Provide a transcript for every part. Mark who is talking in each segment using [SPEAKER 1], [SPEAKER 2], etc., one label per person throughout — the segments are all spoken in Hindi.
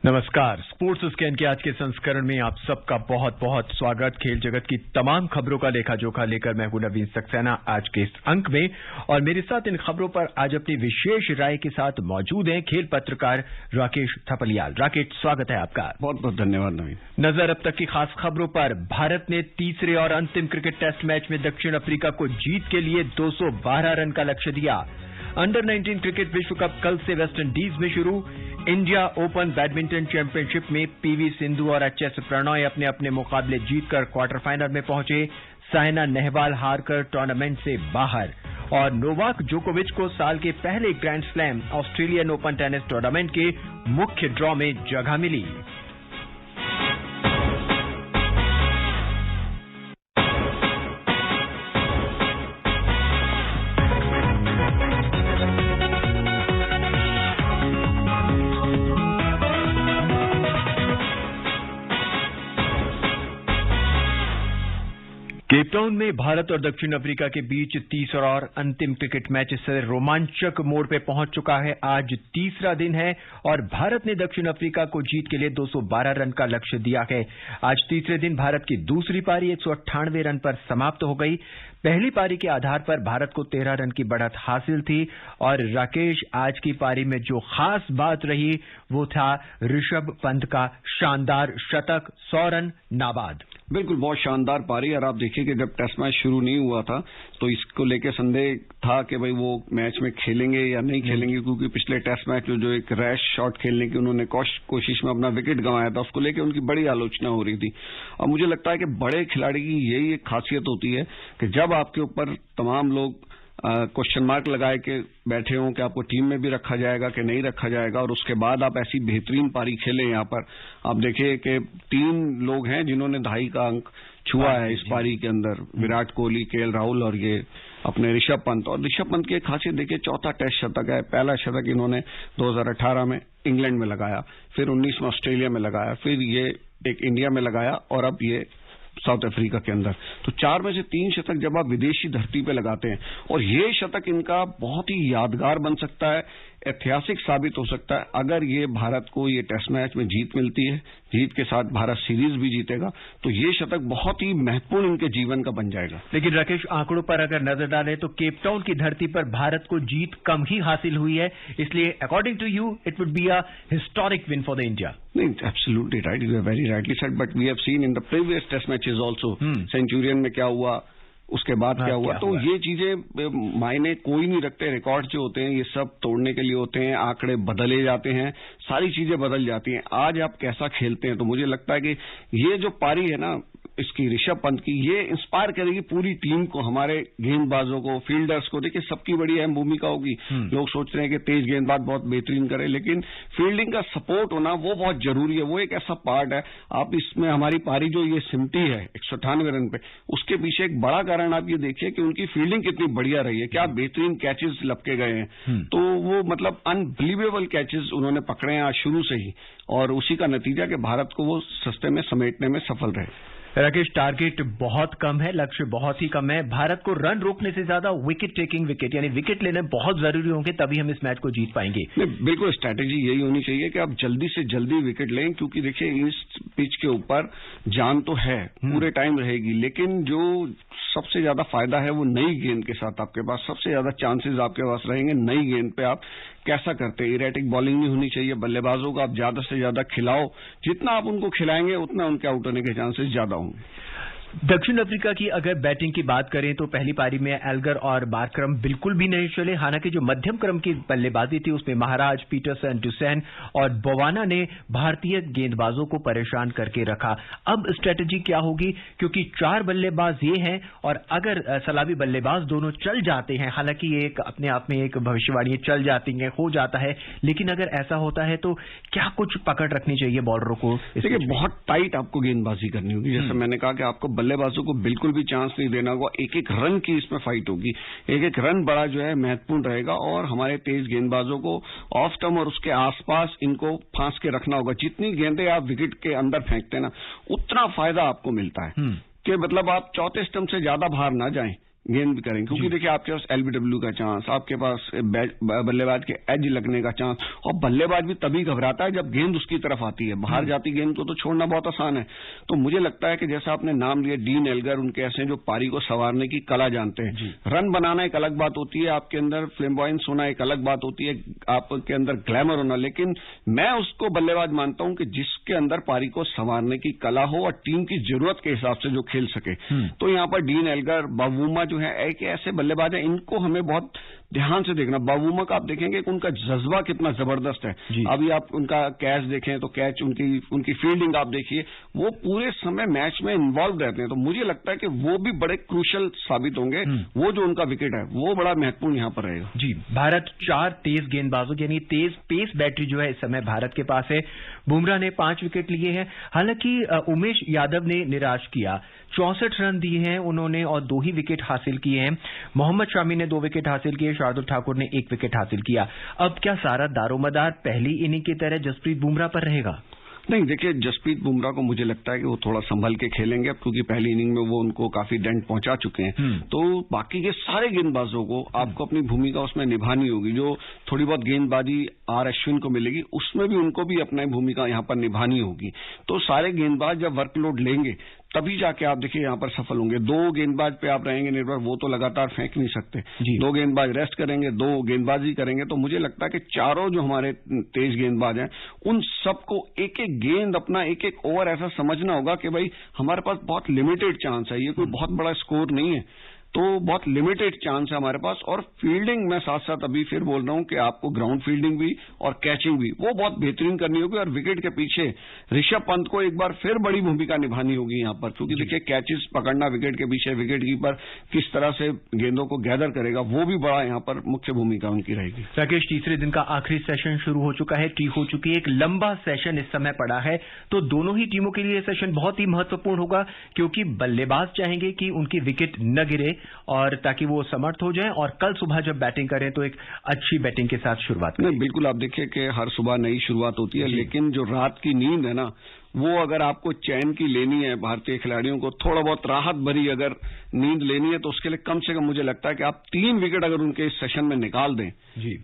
[SPEAKER 1] नमस्कार। स्पोर्ट्स स्कैन के आज के संस्करण में आप सबका बहुत बहुत स्वागत। खेल जगत की तमाम खबरों का लेखा जोखा लेकर मैं हूं नवीन सक्सेना आज के इस अंक में, और मेरे साथ इन खबरों पर आज अपनी विशेष राय के साथ मौजूद हैं खेल पत्रकार राकेश थपलियाल। राकेश, स्वागत है आपका।
[SPEAKER 2] बहुत बहुत धन्यवाद नवीन।
[SPEAKER 1] नजर अब तक की खास खबरों पर। भारत ने तीसरे और अंतिम क्रिकेट टेस्ट मैच में दक्षिण अफ्रीका को जीत के लिए 212 रन का लक्ष्य दिया। अंडर 19 क्रिकेट विश्व कप कल से वेस्ट इंडीज में शुरू। इंडिया ओपन बैडमिंटन चैंपियनशिप में पीवी सिंधु और एचएस प्रणॉय अपने अपने मुकाबले जीतकर क्वार्टर फाइनल में पहुंचे। साइना नेहवाल हारकर टूर्नामेंट से बाहर। और नोवाक जोकोविच को साल के पहले grand slam Australian open tennis tournament के मुख्य ड्रॉ में जगह मिली। केपटाउन में भारत और दक्षिण अफ्रीका के बीच तीसरा और अंतिम क्रिकेट मैच इस रोमांचक मोड़ पे पहुंच चुका है। आज तीसरा दिन है और भारत ने दक्षिण अफ्रीका को जीत के लिए 212 रन का लक्ष्य दिया है। आज तीसरे दिन भारत की दूसरी पारी 198 रन पर समाप्त हो गई। पहली पारी के आधार पर भारत को 13 रन की बढ़त हासिल थी। और राकेश, आज की पारी में जो खास बात रही वो था ऋषभ पंत का शानदार शतक, 100 रन नाबाद।
[SPEAKER 2] बिल्कुल, बहुत शानदार पारी। और आप देखिए कि जब टेस्ट मैच शुरू नहीं हुआ था तो इसको लेकर संदेह था कि भाई वो मैच में खेलेंगे या नहीं खेलेंगे, क्योंकि पिछले टेस्ट मैच में जो एक रैश शॉट खेलने की उन्होंने कोशिश में अपना विकेट गंवाया था, उसको लेकर उनकी बड़ी आलोचना हो रही थी। और मुझे लगता है कि बड़े खिलाड़ी की यही एक खासियत होती है कि जब आपके ऊपर तमाम लोग क्वेश्चन मार्क लगाए के बैठे हों कि आपको टीम में भी रखा जाएगा कि नहीं रखा जाएगा, और उसके बाद आप ऐसी बेहतरीन पारी खेलें। यहाँ पर आप देखिए कि 3 लोग हैं जिन्होंने 2.5 का अंक छुआ है इस पारी के अंदर, विराट कोहली, केएल राहुल और ये अपने ऋषभ पंत। और ऋषभ पंत की खासियत देखिए, चौथा टेस्ट शतक है। पहला शतक इन्होंने 2018 में इंग्लैंड में लगाया, फिर 19 में ऑस्ट्रेलिया में लगाया, फिर ये एक इंडिया में लगाया और अब ये साउथ अफ्रीका के अंदर। तो 4 में से 3 शतक जब आप विदेशी धरती पे लगाते हैं, और ये शतक इनका बहुत ही यादगार बन सकता है, ऐतिहासिक साबित हो सकता है। अगर ये भारत को ये टेस्ट मैच में जीत मिलती है, जीत के साथ भारत सीरीज भी जीतेगा, तो ये शतक बहुत ही महत्वपूर्ण इनके जीवन का बन जाएगा।
[SPEAKER 1] लेकिन राकेश, आंकड़ों पर अगर नजर डालें तो केपटाउन की धरती पर भारत को जीत कम ही हासिल हुई है, इसलिए according to you it would be a historic win for the India.
[SPEAKER 2] नहीं, absolutely right, you have very rightly said, but we have seen in the previous test matches also, Centurion में क्या हुआ, उसके बाद क्या हुआ। तो ये चीजें मायने कोई नहीं रखते। रिकॉर्ड जो होते हैं ये सब तोड़ने के लिए होते हैं, आंकड़े बदले जाते हैं, सारी चीजें बदल जाती हैं। आज आप कैसा खेलते हैं, तो मुझे लगता है कि ये जो पारी है ना इसकी ऋषभ पंत की, ये इंस्पायर करेगी पूरी टीम को, हमारे गेंदबाजों को, फील्डर्स को। देखिए, सबकी बड़ी अहम भूमिका होगी। लोग सोच रहे हैं कि तेज गेंदबाज बहुत बेहतरीन करे, लेकिन फील्डिंग का सपोर्ट होना वो बहुत जरूरी है। वो एक ऐसा पार्ट है। आप इसमें हमारी पारी जो ये सिमटी है 198 रन पे, उसके पीछे एक बड़ा कारण आप ये देखिए कि उनकी फील्डिंग कितनी बढ़िया रही है। क्या बेहतरीन कैचेस लपके गए हैं। तो वो मतलब अनबिलीवेबल कैचेस उन्होंने पकड़े हैं आज शुरू से ही, और उसी का नतीजा कि भारत को वो सस्ते में समेटने में सफल रहे।
[SPEAKER 1] राकेश, टारगेट बहुत कम है, लक्ष्य बहुत ही कम है। भारत को रन रोकने से ज्यादा विकेट टेकिंग विकेट यानी विकेट लेने बहुत जरूरी होंगे, तभी हम इस मैच को जीत पाएंगे।
[SPEAKER 2] बिल्कुल, स्ट्रैटेजी यही होनी चाहिए कि आप जल्दी से जल्दी विकेट लें, क्योंकि देखिए इस पिच के ऊपर जान तो है, पूरे टाइम रहेगी, लेकिन जो सबसे ज्यादा फायदा है वो नई गेंद के साथ आपके पास सबसे ज्यादा चांसेस आपके पास रहेंगे। नई गेंद पे आप कैसा करते हैं, इरेटिक बॉलिंग नहीं होनी चाहिए। बल्लेबाजों को आप ज्यादा से ज्यादा खिलाओ, जितना आप उनको खिलाएंगे उतना उनके आउट होने के चांसेस ज्यादा होंगे।
[SPEAKER 1] दक्षिण अफ्रीका की अगर बैटिंग की बात करें तो पहली पारी में एल्गर और मार्करम बिल्कुल भी नहीं चले। हालांकि जो मध्यम क्रम की बल्लेबाजी थी उसमें महाराज, पीटरसन, डुसैन और बोवाना ने भारतीय गेंदबाजों को परेशान करके रखा। अब स्ट्रेटेजी क्या होगी, क्योंकि 4 बल्लेबाज ये हैं और अगर सलामी बल्लेबाज दोनों चल जाते हैं, हालांकि ये एक अपने आप में एक भविष्यवाणी चल जाती है, हो जाता है, लेकिन अगर ऐसा होता है तो क्या कुछ पकड़ रखनी चाहिए बॉलरों को?
[SPEAKER 2] देखिए, बहुत टाइट आपको गेंदबाजी करनी होगी। जैसे मैंने कहा कि आपको बल्लेबाजों को बिल्कुल भी चांस नहीं देना होगा। एक एक रन की इसमें फाइट होगी, एक एक रन बड़ा जो है महत्वपूर्ण रहेगा, और हमारे तेज गेंदबाजों को ऑफ स्टंप और उसके आसपास इनको फांस के रखना होगा। जितनी गेंदें आप विकेट के अंदर फेंकते हैं ना, उतना फायदा आपको मिलता है कि मतलब आप चौथे स्टंप से ज्यादा बाहर ना जाएं, गेंद करेंगे, क्योंकि देखिए आपके पास एलबीडब्ल्यू का चांस, आपके पास बल्लेबाज के एज लगने का चांस, और बल्लेबाज भी तभी घबराता है जब गेंद उसकी तरफ आती है। बाहर जाती गेंद को तो छोड़ना बहुत आसान है। तो मुझे लगता है कि जैसा आपने नाम लिया डीन एल्गर, उनके ऐसे जो पारी को संवारने की कला जानते हैं। रन बनाना एक अलग बात होती है, आपके अंदर फ्लेम्बॉयंस होना एक अलग बात होती है, आपके अंदर ग्लैमर होना, लेकिन मैं उसको बल्लेबाज मानता हूं कि जिसके अंदर पारी को संवारने की कला हो और टीम की जरूरत के हिसाब से जो खेल सके। तो यहां पर डीन एल्गर, बावूमा जो है एक ऐसे बल्लेबाज है, इनको हमें बहुत ध्यान से देखना। बावूमा का आप देखेंगे कि उनका जज्बा कितना जबरदस्त है। अभी आप उनका कैच देखें तो कैच, उनकी फील्डिंग आप देखिए, वो पूरे समय मैच में इन्वॉल्व रहते हैं। तो मुझे लगता है कि वो भी बड़े क्रूशियल साबित होंगे। वो जो उनका विकेट है वो बड़ा महत्वपूर्ण यहां पर रहेगा।
[SPEAKER 1] जी, भारत 4 तेज गेंदबाजों यानी तेज पेस बैटरी जो है इस समय भारत के पास है। बुमराह ने 5 विकेट लिए हैं। हालांकि उमेश यादव ने निराश किया, 64 रन दिए हैं उन्होंने और 2 ही विकेट हासिल किए हैं। मोहम्मद शामी ने 2 विकेट हासिल किए, शार्दुल ठाकुर ने 1 विकेट हासिल किया। अब क्या सारा दारोमदार पहली इनिंग की तरह जसप्रीत बुमराह पर रहेगा?
[SPEAKER 2] नहीं, देखिए जसप्रीत बुमराह को मुझे लगता है कि वो थोड़ा संभल के खेलेंगे अब, क्योंकि पहली इनिंग में वो उनको काफी डेंट पहुंचा चुके हैं। तो बाकी के सारे गेंदबाजों को आपको अपनी भूमिका उसमें निभानी होगी। जो थोड़ी बहुत गेंदबाजी आर अश्विन को मिलेगी, उसमें भी उनको भी अपनी भूमिका यहां पर निभानी होगी। तो सारे गेंदबाज जब वर्कलोड लेंगे तभी जाके आप देखिए यहां पर सफल होंगे। 2 गेंदबाज पे आप रहेंगे निर्भर, वो तो लगातार फेंक नहीं सकते। 2 गेंदबाज रेस्ट करेंगे, 2 गेंदबाजी करेंगे। तो मुझे लगता है कि चारों जो हमारे तेज गेंदबाज हैं, उन सबको एक एक गेंद, अपना एक एक ओवर ऐसा समझना होगा कि भाई हमारे पास बहुत लिमिटेड चांस है, ये कोई बहुत बड़ा स्कोर नहीं है, तो बहुत लिमिटेड चांस है हमारे पास। और फील्डिंग मैं साथ साथ अभी फिर बोल रहा हूं कि आपको ग्राउंड फील्डिंग भी और कैचिंग भी वो बहुत बेहतरीन करनी होगी। और विकेट के पीछे ऋषभ पंत को एक बार फिर बड़ी भूमिका निभानी होगी यहां पर, क्योंकि देखिए कैचेस पकड़ना विकेट के पीछे, विकेट कीपर किस तरह से गेंदों को गैदर करेगा, वो भी बड़ा यहां पर मुख्य भूमिका उनकी रहेगी।
[SPEAKER 1] राकेश, तीसरे दिन का आखिरी सेशन शुरू हो चुका है, टी हो चुकी है, एक लंबा सेशन इस समय पड़ा है। तो दोनों ही टीमों के लिए सेशन बहुत ही महत्वपूर्ण होगा, क्योंकि बल्लेबाज चाहेंगे कि उनकी विकेट न गिरे और ताकि वो समर्थ हो जाएं और कल सुबह जब बैटिंग करें तो एक अच्छी बैटिंग के साथ शुरुआत करें।
[SPEAKER 2] नहीं, बिल्कुल, आप देखिए कि हर सुबह नई शुरुआत होती है, लेकिन जो रात की नींद है ना, वो अगर आपको चैन की लेनी है, भारतीय खिलाड़ियों को थोड़ा बहुत राहत भरी अगर नींद लेनी है, तो उसके लिए कम से कम मुझे लगता है कि आप 3 विकेट अगर उनके इस सेशन में निकाल दें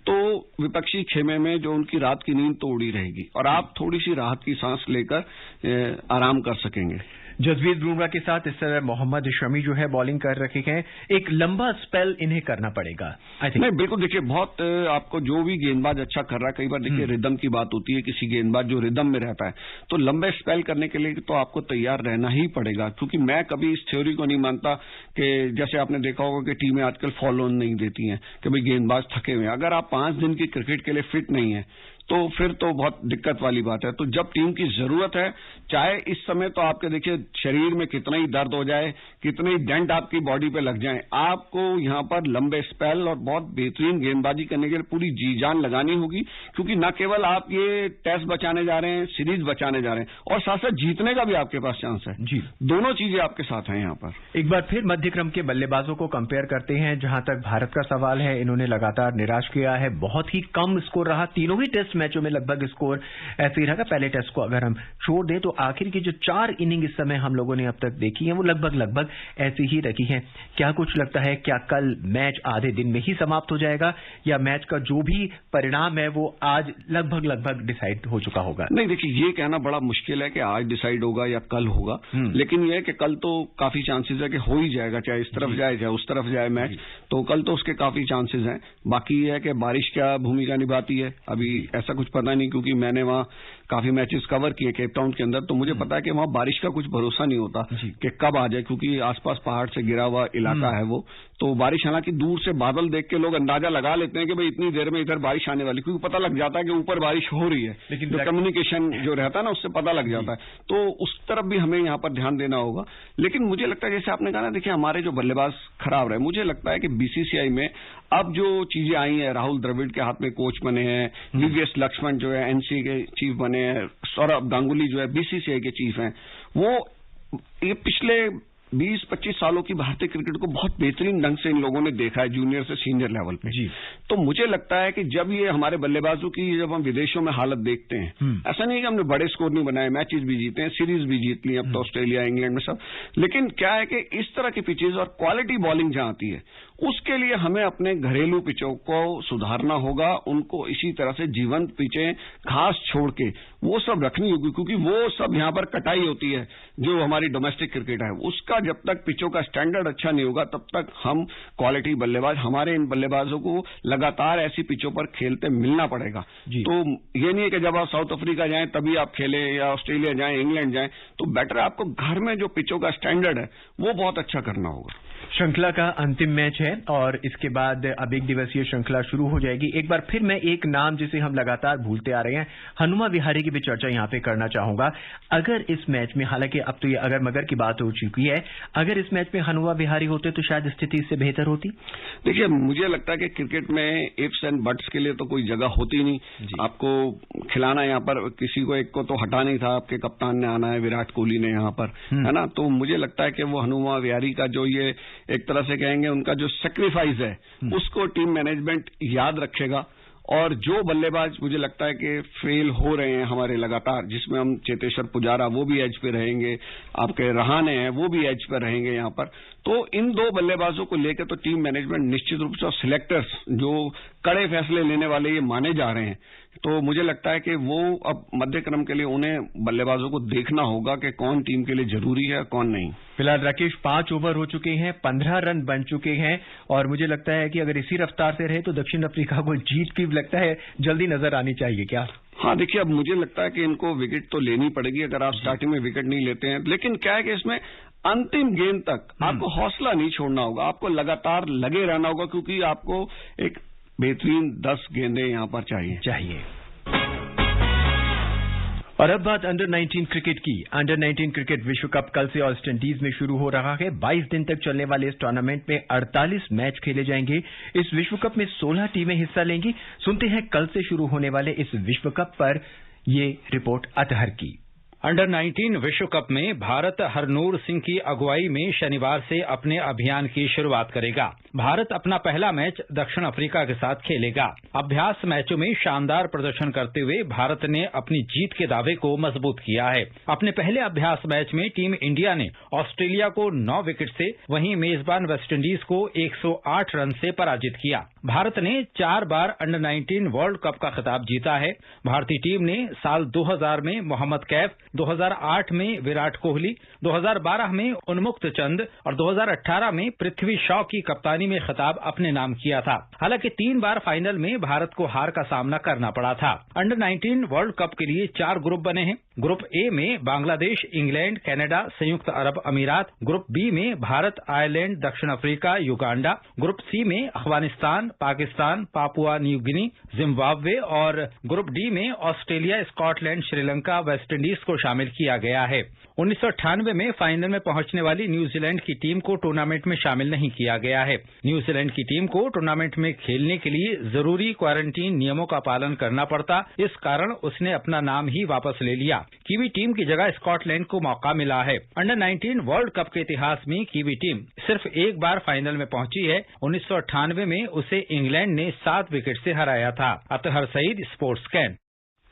[SPEAKER 2] तो विपक्षी खेमे में जो उनकी रात की नींद तो उड़ी रहेगी और आप थोड़ी सी राहत की सांस लेकर आराम कर सकेंगे।
[SPEAKER 1] जसप्रीत बुमराह के साथ इस तरह मोहम्मद शमी जो है बॉलिंग कर रखे हैं, एक लंबा स्पेल इन्हें करना पड़ेगा आई थिंक।
[SPEAKER 2] नहीं, बिल्कुल, देखिए बहुत आपको जो भी गेंदबाज अच्छा कर रहा है, कई बार देखिए रिदम की बात होती है, किसी गेंदबाज जो रिदम में रहता है, तो लंबे स्पेल करने के लिए तो आपको तैयार रहना ही पड़ेगा। क्योंकि मैं कभी इस थ्योरी को नहीं मानता कि जैसे आपने देखा होगा कि टीमें आजकल फॉलो ऑन नहीं देती हैं कि भाई गेंदबाज थके हुए हैं। अगर आप 5 दिन की क्रिकेट के लिए फिट नहीं है तो फिर तो बहुत दिक्कत वाली बात है। तो जब टीम की जरूरत है, चाहे इस समय तो आपके देखिए शरीर में कितना ही दर्द हो जाए, कितने ही डेंट आपकी बॉडी पे लग जाए, आपको यहां पर लंबे स्पेल और बहुत बेहतरीन गेंदबाजी करने के लिए पूरी जी जान लगानी होगी। क्योंकि न केवल आप ये टेस्ट बचाने जा रहे हैं, सीरीज बचाने जा रहे हैं, और साथ साथ जीतने का भी आपके पास चांस है।
[SPEAKER 1] जी,
[SPEAKER 2] दोनों चीजें आपके साथ हैं यहां पर।
[SPEAKER 1] एक बार फिर मध्य क्रम के बल्लेबाजों को कंपेयर करते हैं। जहां तक भारत का सवाल है, इन्होंने लगातार निराश किया है, बहुत ही कम स्कोर रहा। तीनों ही टेस्ट मैचों में लगभग स्कोर ऐसे ही रहा। पहले टेस्ट को अगर हम छोड़ दें तो आखिर की जो 4 इनिंग इस समय हम लोगों ने अब तक देखी है वो लगभग ऐसी ही रखी है। क्या कुछ लगता है, क्या कल मैच आधे दिन में ही समाप्त हो जाएगा या मैच का जो भी परिणाम है वो आज लगभग डिसाइड हो चुका होगा?
[SPEAKER 2] नहीं, देखिए ये कहना बड़ा मुश्किल है कि आज डिसाइड होगा या कल होगा, लेकिन यह है कि कल तो काफी चांसेस है कि हो ही जाएगा, चाहे इस तरफ जाए चाहे उस तरफ जाए मैच, तो कल तो उसके काफी चांसेस हैं। बाकी यह है कि बारिश क्या भूमिका निभाती है, अभी ऐसा कुछ पता नहीं, क्योंकि मैंने वहां काफी मैचेस कवर किए केप टाउन के अंदर, तो मुझे पता है कि वहां बारिश का कुछ भरोसा नहीं होता कि कब आ जाए, क्योंकि आसपास पहाड़ से घिरा हुआ इलाका है वो। तो बारिश, हालांकि दूर से बादल देख के लोग अंदाजा लगा लेते हैं कि भाई इतनी देर में इधर बारिश आने वाली, क्योंकि पता लग जाता है कि ऊपर बारिश हो रही है, लेकिन जो कम्युनिकेशन जो रहता है ना उससे पता लग जाता है। तो उस तरफ भी हमें यहाँ पर ध्यान देना होगा। लेकिन मुझे लगता है जैसे आपने कहा ना, देखिए हमारे जो बल्लेबाज खराब रहे, मुझे लगता है कि बीसीसीआई में अब जो चीजें आई हैं, राहुल द्रविड़ के हाथ में कोच बने हैं, वीवीएस लक्ष्मण जो है एनसीए के चीफ बने हैं, सौरभ गांगुली जो है बीसीसीआई के चीफ हैं, वो ये पिछले 20-25 सालों की भारतीय क्रिकेट को बहुत बेहतरीन ढंग से इन लोगों ने देखा है, जूनियर से सीनियर लेवल पे जी। तो मुझे लगता है कि जब ये हमारे बल्लेबाजों की जब हम विदेशों में हालत देखते हैं, ऐसा नहीं कि हमने बड़े स्कोर नहीं बनाए, मैचेस भी जीते हैं, सीरीज भी जीत ली अब तो ऑस्ट्रेलिया इंग्लैंड में सब, लेकिन क्या है कि इस तरह की पिचेज और क्वालिटी बॉलिंग जहां आती है उसके लिए हमें अपने घरेलू पिचों को सुधारना होगा, उनको इसी तरह से जीवंत पिचें घास छोड़ के वो सब रखनी होगी, क्योंकि वो सब यहां पर कटाई होती है जो हमारी डोमेस्टिक क्रिकेट है, उसका जब तक पिचों का स्टैंडर्ड अच्छा नहीं होगा तब तक हम क्वालिटी बल्लेबाज, हमारे इन बल्लेबाजों को लगातार ऐसी पिचों पर खेलते मिलना पड़ेगा। तो ये नहीं है कि जब आप साउथ अफ्रीका जाएं तभी आप खेलें या ऑस्ट्रेलिया जाएं इंग्लैंड जाएं, तो बेटर है आपको घर में जो पिचों का स्टैंडर्ड है वो बहुत अच्छा करना होगा।
[SPEAKER 1] श्रृंखला का अंतिम मैच है और इसके बाद अब 1 दिवसीय श्रृंखला शुरू हो जाएगी। एक बार फिर मैं एक नाम जिसे हम लगातार भूलते आ रहे हैं, हनुमा विहारी की भी चर्चा यहां पे करना चाहूंगा। अगर इस मैच में, हालांकि अब तो ये अगर मगर की बात हो चुकी है, अगर इस मैच में हनुमा विहारी होते तो शायद स्थिति इससे बेहतर होती।
[SPEAKER 2] देखिए, मुझे लगता है कि क्रिकेट में इफ्स एंड बट्स के लिए तो कोई जगह होती नहीं। आपको खिलाना यहाँ पर किसी को एक को तो हटा नहीं था, आपके कप्तान ने आना है, विराट कोहली ने यहाँ पर, है ना। तो मुझे लगता है कि वो हनुमा विहारी का जो ये एक तरह से कहेंगे उनका जो सेक्रीफाइस है उसको टीम मैनेजमेंट याद रखेगा। और जो बल्लेबाज मुझे लगता है कि फेल हो रहे हैं हमारे लगातार, जिसमें हम चेतेश्वर पुजारा वो भी एज पे रहेंगे, आपके रहाणे हैं वो भी एज पे रहेंगे यहाँ पर, तो इन 2 बल्लेबाजों को लेकर तो टीम मैनेजमेंट निश्चित रूप से, और सिलेक्टर्स जो कड़े फैसले लेने वाले ये माने जा रहे हैं, तो मुझे लगता है कि वो अब मध्य क्रम के लिए उन्हें बल्लेबाजों को देखना होगा कि कौन टीम के लिए जरूरी है कौन नहीं।
[SPEAKER 1] फिलहाल राकेश 5 ओवर हो चुके हैं, 15 रन बन चुके हैं और मुझे लगता है कि अगर इसी रफ्तार से रहे तो दक्षिण अफ्रीका को जीत की लगता है जल्दी नजर आनी चाहिए क्या?
[SPEAKER 2] हाँ, देखिए, अब मुझे लगता है कि इनको विकेट तो लेनी पड़ेगी अगर आप स्टार्टिंग में विकेट नहीं लेते हैं, लेकिन क्या है कि इसमें अंतिम गेंद तक आपको हौसला नहीं छोड़ना होगा, आपको लगातार लगे रहना होगा, क्योंकि आपको एक बेहतरीन 10 गेंदें यहां पर चाहिए।
[SPEAKER 1] और अब बात अंडर 19 क्रिकेट की। अंडर 19 क्रिकेट विश्व कप कल से वेस्ट इंडीज में शुरू हो रहा है। 22 दिन तक चलने वाले इस टूर्नामेंट में 48 मैच खेले जाएंगे। इस विश्व कप में 16 टीमें हिस्सा लेंगी। सुनते हैं कल से शुरू होने वाले इस विश्व कप पर ये रिपोर्ट अतहर की।
[SPEAKER 3] अंडर 19 विश्व कप में भारत हरनूर सिंह की अगुवाई में शनिवार से अपने अभियान की शुरुआत करेगा। भारत अपना पहला मैच दक्षिण अफ्रीका के साथ खेलेगा। अभ्यास मैचों में शानदार प्रदर्शन करते हुए भारत ने अपनी जीत के दावे को मजबूत किया है। अपने पहले अभ्यास मैच में टीम इंडिया ने ऑस्ट्रेलिया को 9 विकेट से, वहीं मेजबान वेस्टइंडीज को 108 रन से पराजित किया। भारत ने 4 बार अंडर 19 वर्ल्ड कप का खिताब जीता है। भारतीय टीम ने साल 2000 में मोहम्मद कैफ, 2008 में विराट कोहली, 2012 में उन्मुक्त चंद और 2018 में पृथ्वी शॉ की कप्तानी में खिताब अपने नाम किया था। हालांकि 3 बार फाइनल में भारत को हार का सामना करना पड़ा था। अंडर 19 वर्ल्ड कप के लिए 4 ग्रुप बने हैं। ग्रुप ए में बांग्लादेश, इंग्लैंड, कनाडा, संयुक्त अरब अमीरात। ग्रुप बी में भारत, आयरलैंड, दक्षिण अफ्रीका, युगांडा। ग्रुप सी में Afghanistan, Pakistan, Papua New Guinea, Zimbabwe और ग्रुप डी में ऑस्ट्रेलिया, स्कॉटलैंड, श्रीलंका, वेस्टइंडीज को शामिल किया गया है। 1998 में फाइनल में पहुंचने वाली न्यूजीलैंड की टीम को टूर्नामेंट में शामिल नहीं किया गया है। न्यूजीलैंड की टीम को टूर्नामेंट में खेलने के लिए जरूरी क्वारंटीन नियमों का पालन करना पड़ता, इस कारण उसने अपना नाम ही वापस ले लिया। कीवी टीम की जगह स्कॉटलैंड को मौका मिला है। अंडर 19 वर्ल्ड कप के इतिहास में कीवी टीम सिर्फ एक बार फाइनल में पहुंची है। 1998 में उसे इंग्लैंड ने 7 विकेट से हराया था। अतहर सईद, स्पोर्ट्स कैन।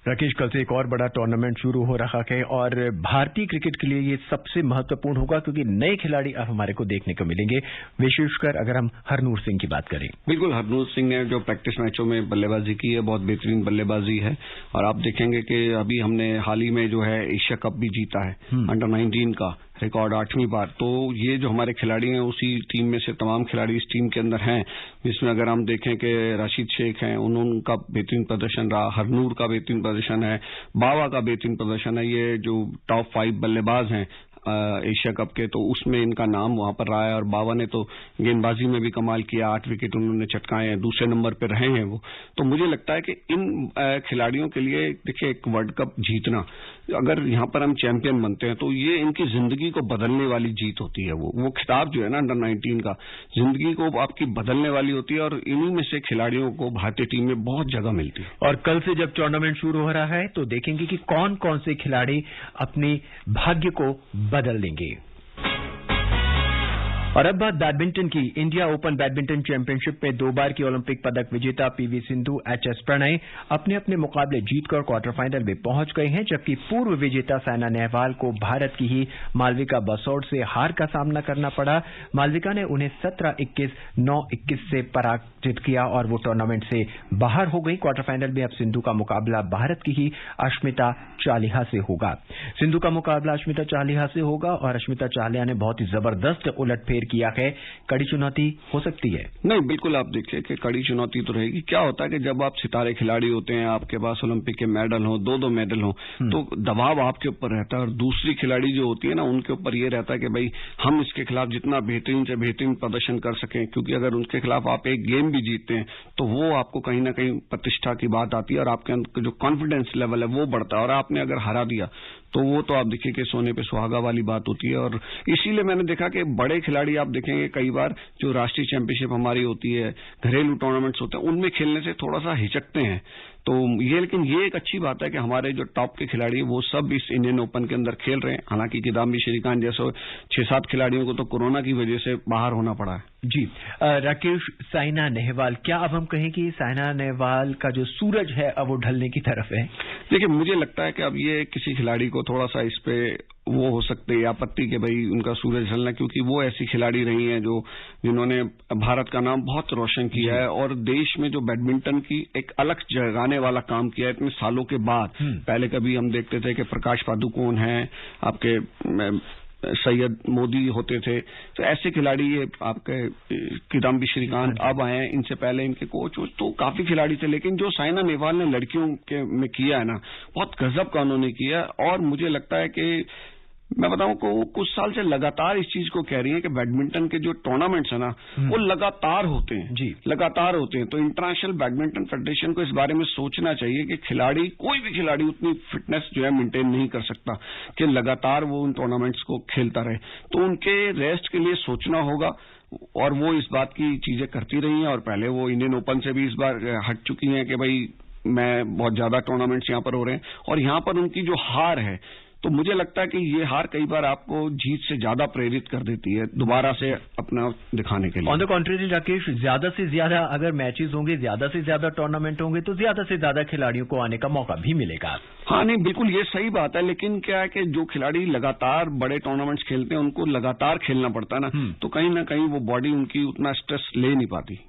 [SPEAKER 1] राकेश, कल से एक और बड़ा टूर्नामेंट शुरू हो रहा है और भारतीय क्रिकेट के लिए ये सबसे महत्वपूर्ण होगा क्योंकि नए खिलाड़ी अब हमारे को देखने को मिलेंगे, विशेषकर अगर हम हरनूर सिंह की बात करें।
[SPEAKER 2] बिल्कुल, हरनूर सिंह ने जो प्रैक्टिस मैचों में बल्लेबाजी की है, बहुत बेहतरीन बल्लेबाजी है और आप देखेंगे कि अभी हमने हाल ही में जो है एशिया कप भी जीता है अंडर 19 का, रिकॉर्ड 8वीं बार। तो ये जो हमारे खिलाड़ी हैं उसी टीम में से तमाम खिलाड़ी इस टीम के अंदर हैं, जिसमें अगर हम देखें कि राशिद शेख हैं, उनका बेहतरीन प्रदर्शन रहा, हरनूर का बेहतरीन प्रदर्शन है, बावा का बेहतरीन प्रदर्शन है। ये जो टॉप 5 बल्लेबाज हैं एशिया कप के, तो उसमें इनका नाम वहां पर रहा है और बावा ने तो गेंदबाजी में भी कमाल किया, 8 विकेट उन्होंने चटकाए हैं, दूसरे नंबर पर रहे हैं वो। तो मुझे लगता है कि इन खिलाड़ियों के लिए देखिए एक वर्ल्ड कप जीतना, अगर यहां पर हम चैंपियन बनते हैं तो ये इनकी जिंदगी को बदलने वाली जीत होती है। वो खिताब जो है ना अंडर 19 का, जिंदगी को आपकी बदलने वाली होती है और इन्हीं में से खिलाड़ियों को भारतीय टीम में बहुत जगह मिलती है।
[SPEAKER 1] और कल से जब टूर्नामेंट शुरू हो रहा है तो देखेंगे कि कौन कौन से खिलाड़ी अपने भाग्य को बदल देंगे। और अब बात बैडमिंटन की। इंडिया ओपन बैडमिंटन चैंपियनशिप में 2 बार की ओलंपिक पदक विजेता पीवी सिंधु, एचएस प्रणय अपने अपने मुकाबले जीतकर क्वार्टर फाइनल में पहुंच गए हैं, जबकि पूर्व विजेता साइना नेहवाल को भारत की ही मालविका बसौड से हार का सामना करना पड़ा। मालविका ने उन्हें 17-21, 9-21 से पराजित किया और वो टूर्नामेंट से बाहर हो गई। क्वार्टर फाइनल में अब सिंधु का मुकाबला भारत की ही अश्मिता चालिहा से होगा। सिंधु का मुकाबला अश्मिता चालिहा से होगा और अश्मिता चालिहा ने बहुत ही जबरदस्त उलटफेर किया है। कड़ी चुनौती हो सकती है?
[SPEAKER 2] नहीं, बिल्कुल आप देखिए कि कड़ी चुनौती तो रहेगी। क्या होता है कि जब आप सितारे खिलाड़ी होते हैं, आपके पास ओलंपिक के मेडल हो, 2-2 मेडल हो, तो दबाव आपके ऊपर रहता है और दूसरी खिलाड़ी जो होती है ना, उनके ऊपर ये रहता है कि भाई हम इसके खिलाफ जितना बेहतरीन से बेहतरीन प्रदर्शन कर सकें, क्योंकि अगर उनके खिलाफ आप एक गेम भी जीतते हैं तो वो आपको कहीं ना कहीं प्रतिष्ठा की बात आती है और आपके अंदर जो कॉन्फिडेंस लेवल है वो बढ़ता है। और आपने अगर हरा दिया तो वो तो आप देखिए कि सोने पे सुहागा वाली बात होती है। और इसीलिए मैंने देखा कि बड़े खिलाड़ी आप देखेंगे कई बार जो राष्ट्रीय चैंपियनशिप हमारी होती है, घरेलू टूर्नामेंट्स होते हैं, उनमें खेलने से थोड़ा सा हिचकते हैं। तो लेकिन ये एक अच्छी बात है कि हमारे जो टॉप के खिलाड़ी हैं वो सब इस इंडियन ओपन के अंदर खेल रहे हैं। हालांकि किदाम्बी श्रीकांत जैसे 6-7 खिलाड़ियों को तो कोरोना की वजह से बाहर होना पड़ा है।
[SPEAKER 1] जी राकेश, साइना नेहवाल, क्या अब हम कहें कि साइना नेहवाल का जो सूरज है अब वो ढलने की तरफ है?
[SPEAKER 2] देखिए, मुझे लगता है कि अब ये किसी खिलाड़ी को थोड़ा सा इस पे वो हो सकते हैं आपत्ति कि भाई उनका सूरज ढलना, क्योंकि वो ऐसी खिलाड़ी रही हैं जिन्होंने भारत का नाम बहुत रोशन किया है और देश में जो बैडमिंटन की एक अलग जगाने वाला काम किया है इतने सालों के बाद। पहले कभी हम देखते थे कि प्रकाश पादुकोण हैं, आपके सैयद मोदी होते थे, तो ऐसे खिलाड़ी ये आपके किदाम्बी श्रीकांत अब आए हैं। इनसे पहले इनके कोच तो काफी खिलाड़ी थे, लेकिन जो साइना नेहवाल ने लड़कियों के में किया है ना, बहुत गजब का उन्होंने किया। और मुझे लगता है कि मैं बताऊं को कुछ साल से लगातार इस चीज को कह रही है कि बैडमिंटन के जो टूर्नामेंट्स है ना वो लगातार होते हैं जी, लगातार होते हैं। तो इंटरनेशनल बैडमिंटन फेडरेशन को इस बारे में सोचना चाहिए कि खिलाड़ी, कोई भी खिलाड़ी उतनी फिटनेस जो है मेंटेन नहीं कर सकता कि लगातार वो उन टूर्नामेंट्स को खेलता रहे। तो उनके रेस्ट के लिए सोचना होगा और वो इस बात की चीजें करती रही हैं और पहले वो इंडियन ओपन से भी इस बार हट चुकी हैं कि भाई मैं बहुत ज्यादा टूर्नामेंट्स यहाँ पर हो रहे हैं। और यहाँ पर उनकी जो हार है, तो मुझे लगता है कि ये हार कई बार आपको जीत से ज्यादा प्रेरित कर देती है दोबारा से अपना दिखाने के लिए।
[SPEAKER 1] ऑन द कॉन्ट्रेरी राकेश, ज्यादा से ज्यादा अगर मैचेस होंगे, ज्यादा से ज्यादा टूर्नामेंट होंगे तो ज्यादा से ज्यादा खिलाड़ियों को आने का मौका भी मिलेगा।
[SPEAKER 2] हाँ, नहीं, बिल्कुल ये सही बात है, लेकिन क्या है कि जो खिलाड़ी लगातार बड़े टूर्नामेंट्स खेलते हैं उनको लगातार खेलना पड़ता है ना, तो कहीं ना कहीं वो बॉडी उनकी उतना स्ट्रेस ले नहीं पाती।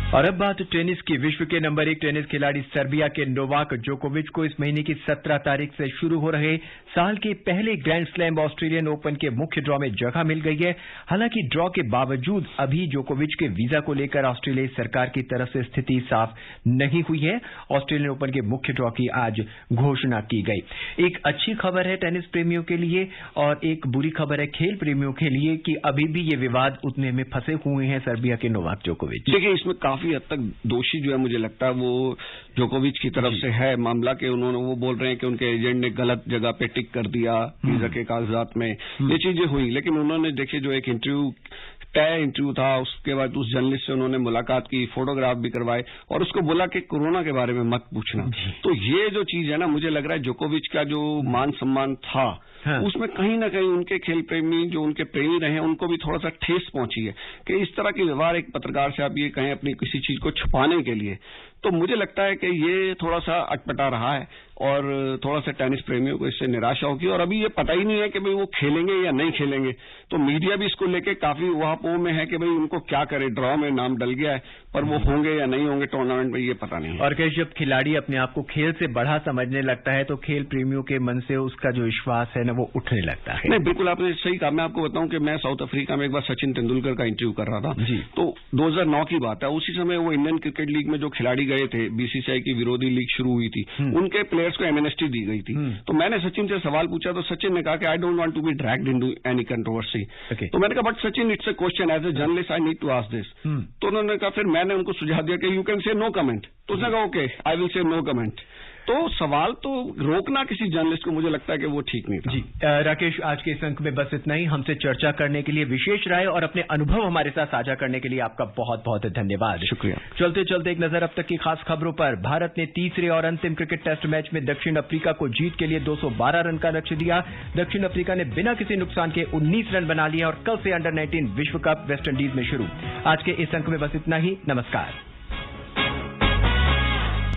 [SPEAKER 1] और अब बात टेनिस की। विश्व के नंबर 1 टेनिस खिलाड़ी सर्बिया के नोवाक जोकोविच को इस महीने की 17 तारीख से शुरू हो रहे साल के पहले ग्रैंड स्लैम ऑस्ट्रेलियन ओपन के मुख्य ड्रॉ में जगह मिल गई है। हालांकि ड्रॉ के बावजूद अभी जोकोविच के वीजा को लेकर ऑस्ट्रेलियाई सरकार की तरफ से स्थिति साफ नहीं हुई है। ऑस्ट्रेलियन ओपन के मुख्य ड्रॉ की आज घोषणा की गई। एक अच्छी खबर है टेनिस प्रेमियों के लिए और एक बुरी खबर है खेल प्रेमियों के लिए कि अभी भी ये विवाद उतने में फंसे हुए हैं सर्बिया के नोवाक जोकोविच।
[SPEAKER 2] देखिए, इसमें काफी हद तक दोषी जो है मुझे लगता है वो जोकोविच की तरफ से है मामला के उन्होंने वो बोल रहे हैं कि उनके एजेंट ने गलत जगह पे टिक कर दिया वीजा के कागजात में, ये चीजें हुई। लेकिन उन्होंने देखिए जो एक तय इंटरव्यू था, उसके बाद उस जर्नलिस्ट से उन्होंने मुलाकात की, फोटोग्राफ भी करवाए और उसको बोला कि कोरोना के बारे में मत पूछना। तो ये जो चीज है ना, मुझे लग रहा है जोकोविच का जो मान सम्मान था उसमें कहीं ना कहीं उनके खेल प्रेमी जो उनके प्रेमी रहे हैं उनको भी थोड़ा सा ठेस पहुंची है कि इस तरह की व्यवहार एक पत्रकार से आप ये कहें अपनी किसी चीज को छुपाने के लिए। तो मुझे लगता है कि ये थोड़ा सा अटपटा रहा है और थोड़ा सा टेनिस प्रेमियों को इससे निराशा होगी। और अभी ये पता ही नहीं है कि भाई वो खेलेंगे या नहीं खेलेंगे, तो मीडिया भी इसको लेके काफी वहां में है कि भाई उनको क्या करे, ड्रॉ में नाम डल गया है पर वो होंगे या नहीं होंगे टूर्नामेंट में, ये पता नहीं है।
[SPEAKER 1] और कैसे जब खिलाड़ी अपने आप को खेल से बढ़ा समझने लगता है तो खेल प्रेमियों के मन से उसका जो विश्वास है ना वो उठने लगता है।
[SPEAKER 2] नहीं, बिल्कुल आपने सही कहा। मैं आपको बताऊं कि मैं साउथ अफ्रीका में एक बार सचिन तेंदुलकर का इंटरव्यू कर रहा था जी, तो 2009 की बात है। उसी समय वो इंडियन क्रिकेट लीग में जो खिलाड़ी गए थे, बीसीसीआई की विरोधी लीग शुरू हुई थी, उनके प्लेयर्स को एमनेस्टी दी गई थी। तो मैंने सचिन से सवाल पूछा तो सचिन ने कहा कि I don't want to be dragged into any controversy. तो मैंने कहा but Sachin it's a question, as a journalist I need to ask this. तो उन्होंने कहा, फिर मैंने उनको सुझाव दिया कि you can say no comment. तो उसने कहा okay I will say no comment. तो सवाल तो रोकना किसी जर्नलिस्ट को, मुझे लगता है कि वो ठीक नहीं था।
[SPEAKER 1] जी राकेश, आज के इस अंक में बस इतना ही। हमसे चर्चा करने के लिए, विशेष राय और अपने अनुभव हमारे साथ साझा करने के लिए आपका बहुत बहुत धन्यवाद।
[SPEAKER 2] शुक्रिया।
[SPEAKER 1] चलते चलते एक नजर अब तक की खास खबरों पर। भारत ने तीसरे और अंतिम क्रिकेट टेस्ट मैच में दक्षिण अफ्रीका को जीत के लिए 212 रन का लक्ष्य दिया। दक्षिण अफ्रीका ने बिना किसी नुकसान के 19 रन बना लिया और कल से अंडर 19 विश्व कप वेस्ट इंडीज में शुरू। आज के इस अंक में बस इतना ही। नमस्कार।